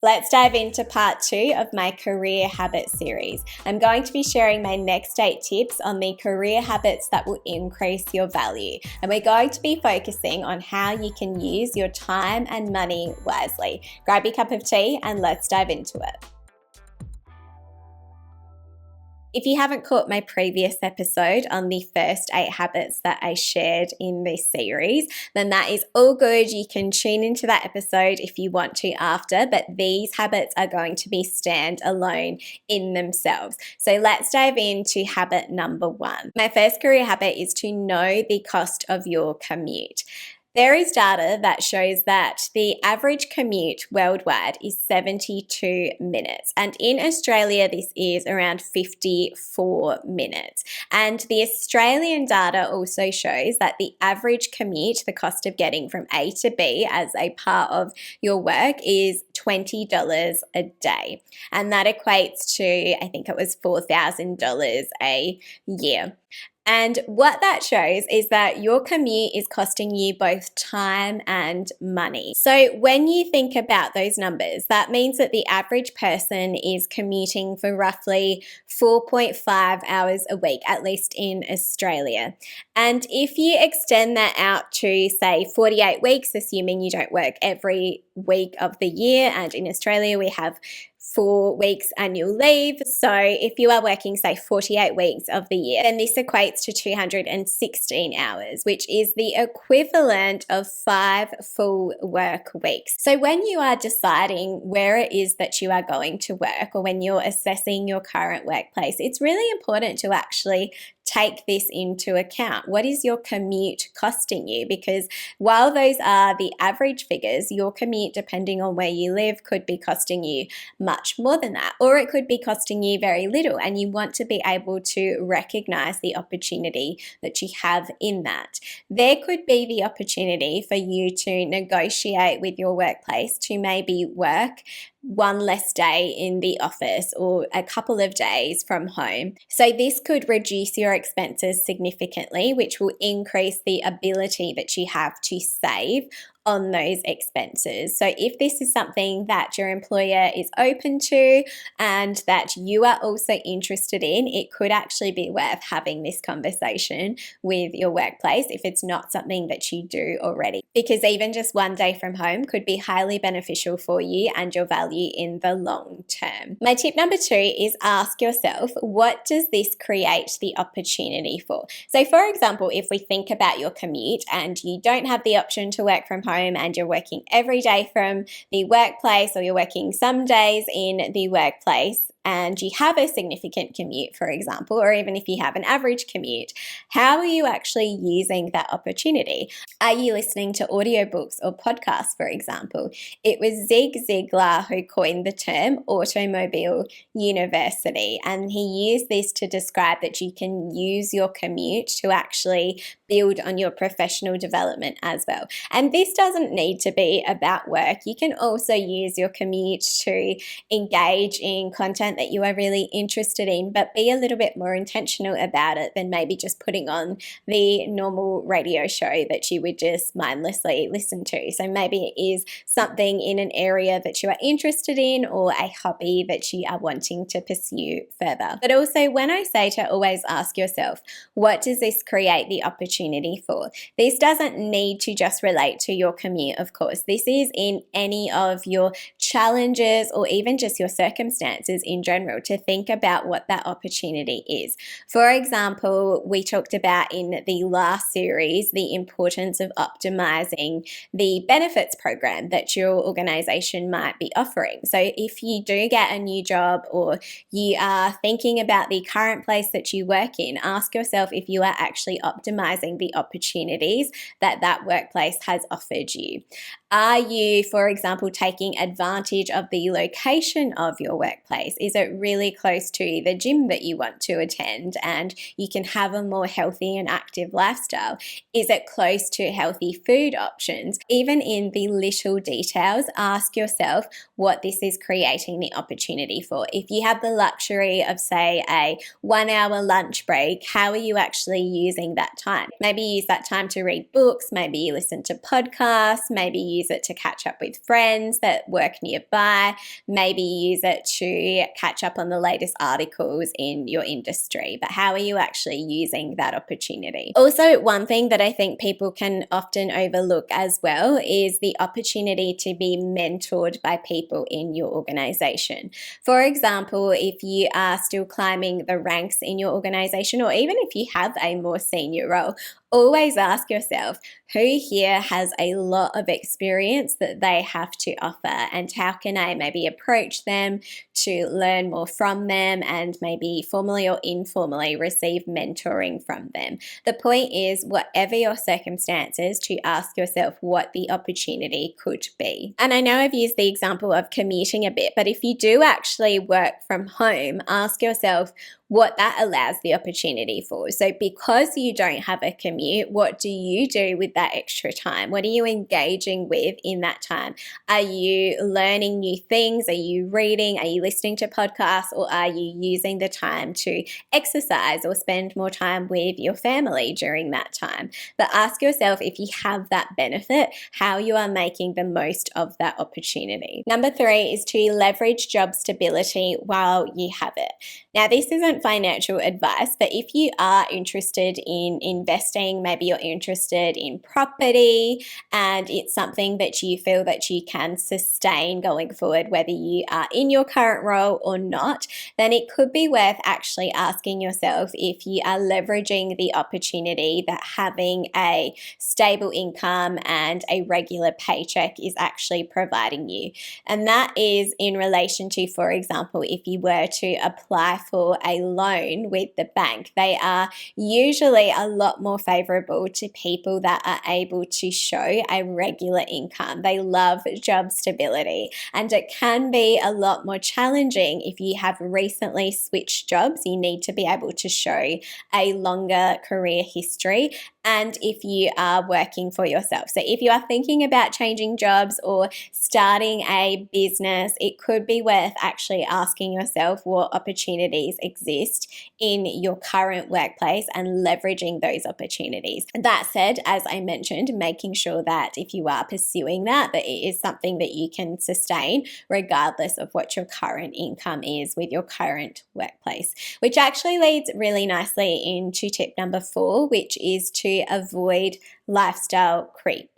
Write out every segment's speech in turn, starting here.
Let's dive into part 2 of my career habit series. I'm going to be sharing my next 8 tips on the career habits that will increase your value. And we're going to be focusing on how you can use your time and money wisely. Grab your cup of tea and let's dive into it. If you haven't caught my previous episode on the first 8 habits that I shared in this series, then that is all good. You can tune into that episode if you want to after, but these habits are going to be standalone in themselves. So let's dive into habit number 1. My first career habit is to know the cost of your commute. There is data that shows that the average commute worldwide is 72 minutes, and in Australia this is around 54 minutes. And the Australian data also shows that the average commute, the cost of getting from A to B as a part of your work, is $20 a day. And that equates to, I think it was $4,000 a year. And what that shows is that your commute is costing you both time and money. So when you think about those numbers, that means that the average person is commuting for roughly 4.5 hours a week, at least in Australia. And if you extend that out to, say, 48 weeks, assuming you don't work every week of the year, and in Australia we have 4 weeks annual leave. So if you are working, say, 48 weeks of the year, then this equates to 216 hours, which is the equivalent of 5 full work weeks. So when you are deciding where it is that you are going to work, or when you're assessing your current workplace, it's really important to actually take this into account. What is your commute costing you? Because while those are the average figures, your commute, depending on where you live, could be costing you much more than that, or it could be costing you very little, and you want to be able to recognize the opportunity that you have in that. There could be the opportunity for you to negotiate with your workplace to maybe work one less day in the office or a couple of days from home. So this could reduce your expenses significantly, which will increase the ability that you have to save on those expenses. So if this is something that your employer is open to and that you are also interested in, it could actually be worth having this conversation with your workplace if it's not something that you do already. Because even just one day from home could be highly beneficial for you and your value in the long term. My tip number 2 is ask yourself, what does this create the opportunity for? So for example, if we think about your commute and you don't have the option to work from home and you're working every day from the workplace, or you're working some days in the workplace, and you have a significant commute, for example, or even if you have an average commute, how are you actually using that opportunity? Are you listening to audiobooks or podcasts, for example? It was Zig Ziglar who coined the term automobile university, and he used this to describe that you can use your commute to actually build on your professional development as well. And this doesn't need to be about work. You can also use your commute to engage in content that you are really interested in, but be a little bit more intentional about it than maybe just putting on the normal radio show that you would just mindlessly listen to. So maybe it is something in an area that you are interested in, or a hobby that you are wanting to pursue further. But also, when I say to always ask yourself, what does this create the opportunity for? This doesn't need to just relate to your commute, of course. This is in any of your challenges or even just your circumstances in general, to think about what that opportunity is. For example, we talked about in the last series the importance of optimizing the benefits program that your organization might be offering. So if you do get a new job, or you are thinking about the current place that you work in, ask yourself if you are actually optimizing the opportunities that that workplace has offered you. Are you, for example, taking advantage of the location of your workplace? Is Is it really close to the gym that you want to attend and you can have a more healthy and active lifestyle? Is it close to healthy food options? Even in the little details, ask yourself what this is creating the opportunity for. If you have the luxury of, say, a 1-hour lunch break, how are you actually using that time? Maybe use that time to read books, maybe you listen to podcasts, maybe use it to catch up with friends that work nearby, maybe use it to catch up on the latest articles in your industry. But how are you actually using that opportunity? Also, one thing that I think people can often overlook as well is the opportunity to be mentored by people in your organization. For example, if you are still climbing the ranks in your organization, or even if you have a more senior role, always ask yourself, who here has a lot of experience that they have to offer, and how can I maybe approach them to learn more from them and maybe formally or informally receive mentoring from them. The point is, whatever your circumstances, to ask yourself what the opportunity could be. And I know I've used the example of commuting a bit, but if you do actually work from home, ask yourself what that allows the opportunity for. So because you don't have a commute, what do you do with that extra time? What are you engaging with in that time? Are you learning new things? Are you reading? Are you listening to podcasts? Or are you using the time to exercise or spend more time with your family during that time? But ask yourself, if you have that benefit, how you are making the most of that opportunity. Number 3 is to leverage job stability while you have it. Now, this isn't financial advice, but if you are interested in investing, maybe you're interested in property and it's something that you feel that you can sustain going forward, whether you are in your current role or not, then it could be worth actually asking yourself if you are leveraging the opportunity that having a stable income and a regular paycheck is actually providing you. And that is in relation to, for example, if you were to apply for a loan with the bank, they are usually a lot more favorable to people that are able to show a regular income. They love job stability, and it can be a lot more challenging if you have recently switched jobs. You need to be able to show a longer career history, and if you are working for yourself. So if you are thinking about changing jobs or starting a business, it could be worth actually asking yourself what opportunities exist in your current workplace and leveraging those opportunities. That said, as I mentioned, making sure that if you are pursuing that it is something that you can sustain regardless of what your current income is with your current workplace. Which actually leads really nicely into tip number 4, which is to avoid lifestyle creep.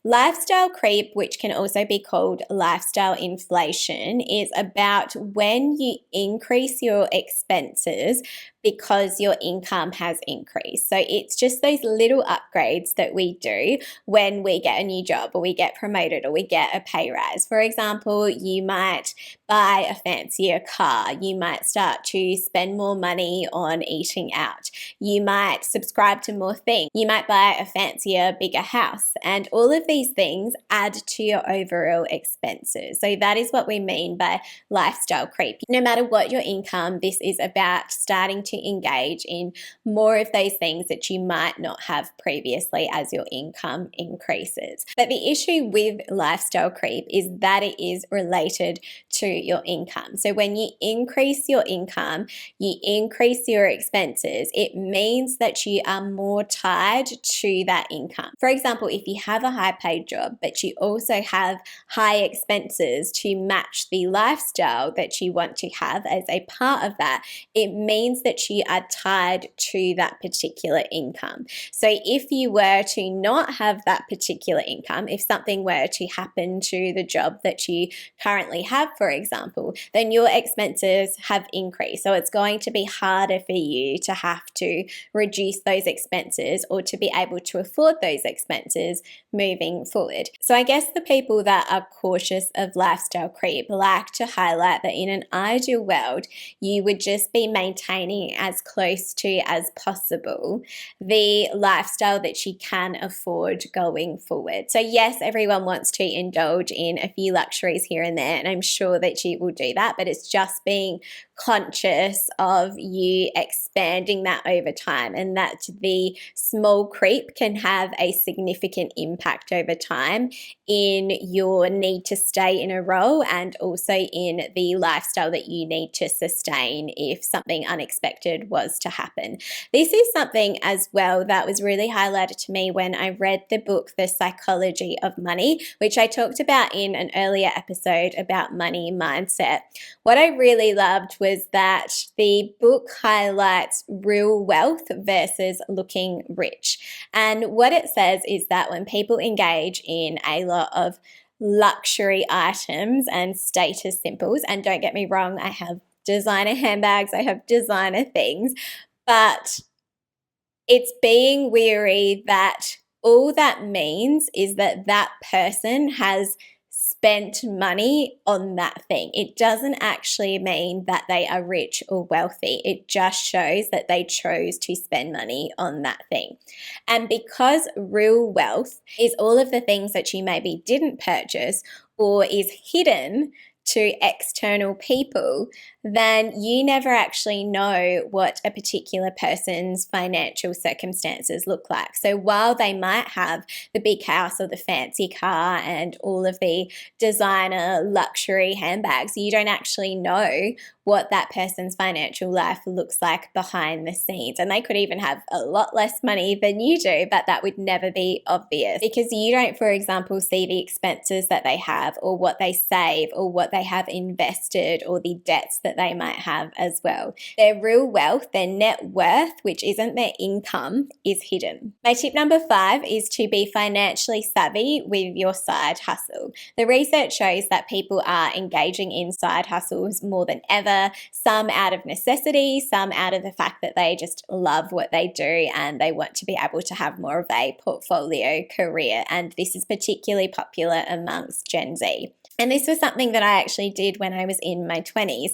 Lifestyle creep, which can also be called lifestyle inflation, is about when you increase your expenses because your income has increased. So it's just those little upgrades that we do when we get a new job or we get promoted or we get a pay rise. For example, you might buy a fancier car. You might start to spend more money on eating out. You might subscribe to more things. You might buy a fancier, bigger house. And all of these things add to your overall expenses. So that is what we mean by lifestyle creep. No matter what your income, this is about starting to engage in more of those things that you might not have previously as your income increases. But the issue with lifestyle creep is that it is related to your income. So when you increase your income, you increase your expenses, it means that you are more tied to that income. For example, if you have a high paid job, but you also have high expenses to match the lifestyle that you want to have as a part of that, it means that you are tied to that particular income. So if you were to not have that particular income, if something were to happen to the job that you currently have, for example, then your expenses have increased. So it's going to be harder for you to have to reduce those expenses or to be able to afford those expenses moving forward. So I guess the people that are cautious of lifestyle creep like to highlight that in an ideal world, you would just be maintaining as close to as possible the lifestyle that she can afford going forward. So yes, everyone wants to indulge in a few luxuries here and there, and I'm sure that she will do that, but it's just being conscious of you expanding that over time, and that the small creep can have a significant impact over time in your need to stay in a role and also in the lifestyle that you need to sustain if something unexpected was to happen. This is something as well that was really highlighted to me when I read the book The Psychology of Money, which I talked about in an earlier episode about money mindset. What I really loved was that the book highlights real wealth versus looking rich. And what it says is that when people engage in a lot of luxury items and status symbols, and don't get me wrong, I have designer handbags, I have designer things, but it's being wary that all that means is that that person has spent money on that thing. It doesn't actually mean that they are rich or wealthy. It just shows that they chose to spend money on that thing. And because real wealth is all of the things that you maybe didn't purchase or is hidden to external people, then you never actually know what a particular person's financial circumstances look like. So while they might have the big house or the fancy car and all of the designer luxury handbags, you don't actually know what that person's financial life looks like behind the scenes. And they could even have a lot less money than you do, but that would never be obvious because you don't, for example, see the expenses that they have or what they save or what they have invested or the debts that they might have as well. Their real wealth, their net worth, which isn't their income, is hidden. My tip number 5 is to be financially savvy with your side hustle. The research shows that people are engaging in side hustles more than ever, some out of necessity, some out of the fact that they just love what they do and they want to be able to have more of a portfolio career. And this is particularly popular amongst Gen Z. And this was something that I actually did when I was in my 20s.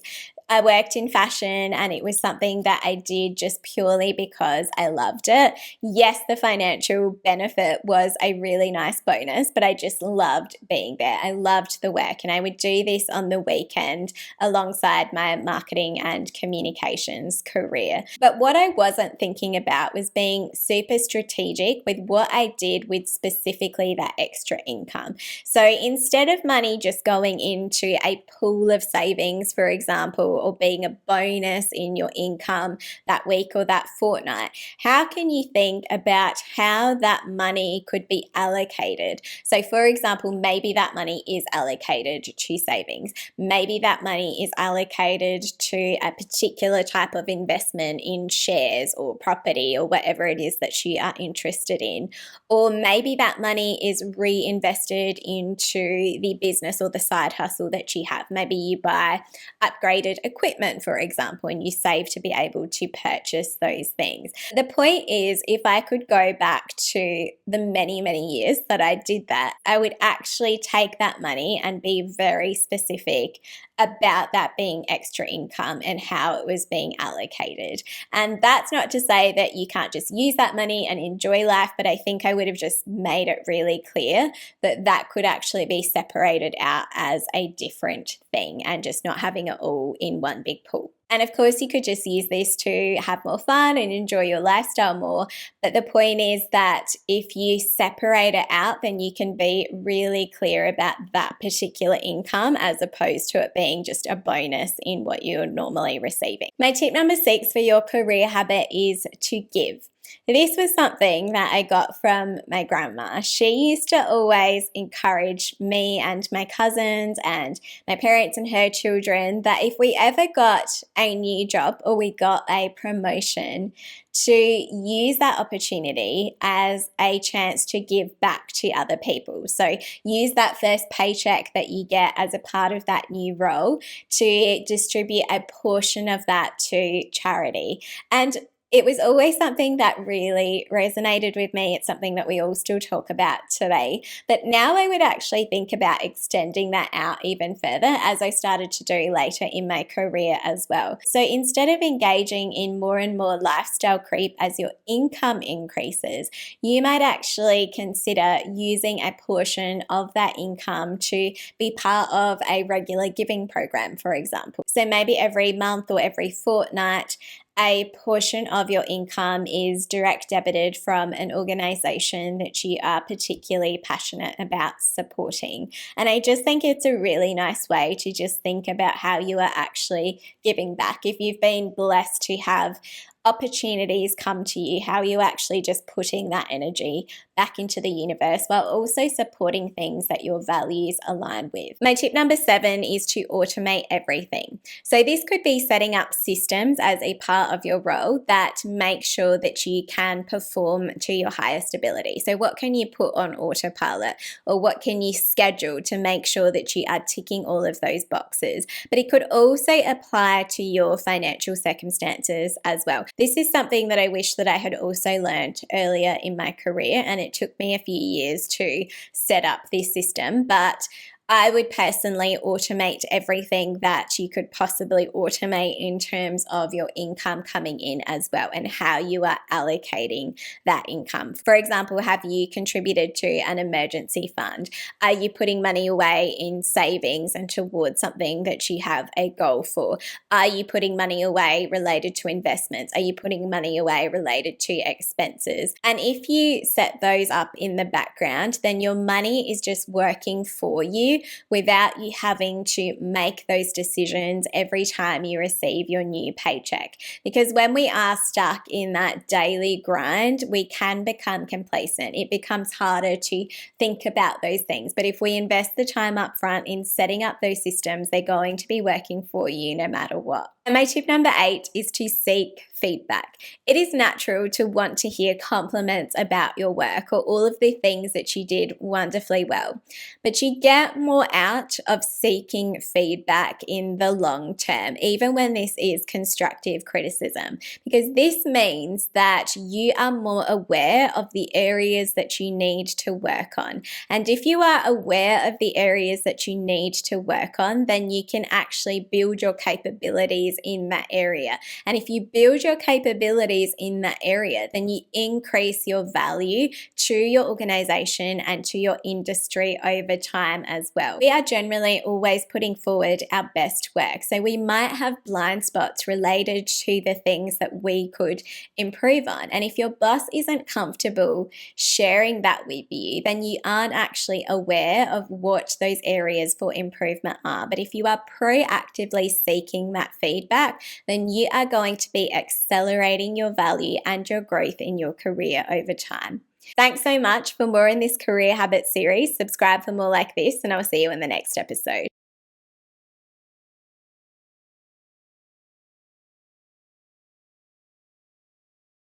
I worked in fashion and it was something that I did just purely because I loved it. Yes, the financial benefit was a really nice bonus, but I just loved being there. I loved the work and I would do this on the weekend alongside my marketing and communications career. But what I wasn't thinking about was being super strategic with what I did with specifically that extra income. So instead of money just going into a pool of savings, for example, or being a bonus in your income that week or that fortnight, how can you think about how that money could be allocated? So for example, maybe that money is allocated to savings. Maybe that money is allocated to a particular type of investment in shares or property or whatever it is that you are interested in. Or maybe that money is reinvested into the business or the side hustle that you have. Maybe you buy upgraded equipment, for example, and you save to be able to purchase those things. The point is, if I could go back to the many, many years that I did that, I would actually take that money and be very specific about that being extra income and how it was being allocated. And that's not to say that you can't just use that money and enjoy life, but I think I would have just made it really clear that that could actually be separated out as a different thing and just not having it all in one big pool. And of course, you could just use this to have more fun and enjoy your lifestyle more. But the point is that if you separate it out, then you can be really clear about that particular income as opposed to it being just a bonus in what you're normally receiving. My tip number 6 for your career habit is to give. This was something that I got from my grandma. She used to always encourage me and my cousins and my parents and her children that if we ever got a new job or we got a promotion, to use that opportunity as a chance to give back to other people. So use that first paycheck that you get as a part of that new role to distribute a portion of that to charity. And It was always something that really resonated with me. It's something that we all still talk about today. But now I would actually think about extending that out even further, as I started to do later in my career as well. So instead of engaging in more and more lifestyle creep as your income increases, you might actually consider using a portion of that income to be part of a regular giving program, for example. So maybe every month or every fortnight, a portion of your income is direct debited from an organization that you are particularly passionate about supporting. And I just think it's a really nice way to just think about how you are actually giving back. If you've been blessed to have opportunities come to you, how are you actually just putting that energy back into the universe while also supporting things that your values align with. My tip number 7 is to automate everything. So this could be setting up systems as a part of your role that make sure that you can perform to your highest ability. So what can you put on autopilot, or what can you schedule to make sure that you are ticking all of those boxes? But it could also apply to your financial circumstances as well. This is something that I wish that I had also learned earlier in my career, and it took me a few years to set up this system, but I would personally automate everything that you could possibly automate in terms of your income coming in as well, and how you are allocating that income. For example, have you contributed to an emergency fund? Are you putting money away in savings and towards something that you have a goal for? Are you putting money away related to investments? Are you putting money away related to expenses? And if you set those up in the background, then your money is just working for you without you having to make those decisions every time you receive your new paycheck. Because when we are stuck in that daily grind, we can become complacent. It becomes harder to think about those things. But if we invest the time up front in setting up those systems, they're going to be working for you no matter what. And my tip number 8 is to seek feedback. It is natural to want to hear compliments about your work or all of the things that you did wonderfully well, but you get more out of seeking feedback in the long term, even when this is constructive criticism, because this means that you are more aware of the areas that you need to work on. And if you are aware of the areas that you need to work on, then you can actually build your capabilities in that area. And if you build your capabilities in that area, then you increase your value to your organization and to your industry over time as well. We are generally always putting forward our best work. So we might have blind spots related to the things that we could improve on. And if your boss isn't comfortable sharing that with you, then you aren't actually aware of what those areas for improvement are. But if you are proactively seeking that feedback, then you are going to be accelerating your value and your growth in your career over time. Thanks so much. For more in this Career Habits series, subscribe for more like this, and I'll see you in the next episode.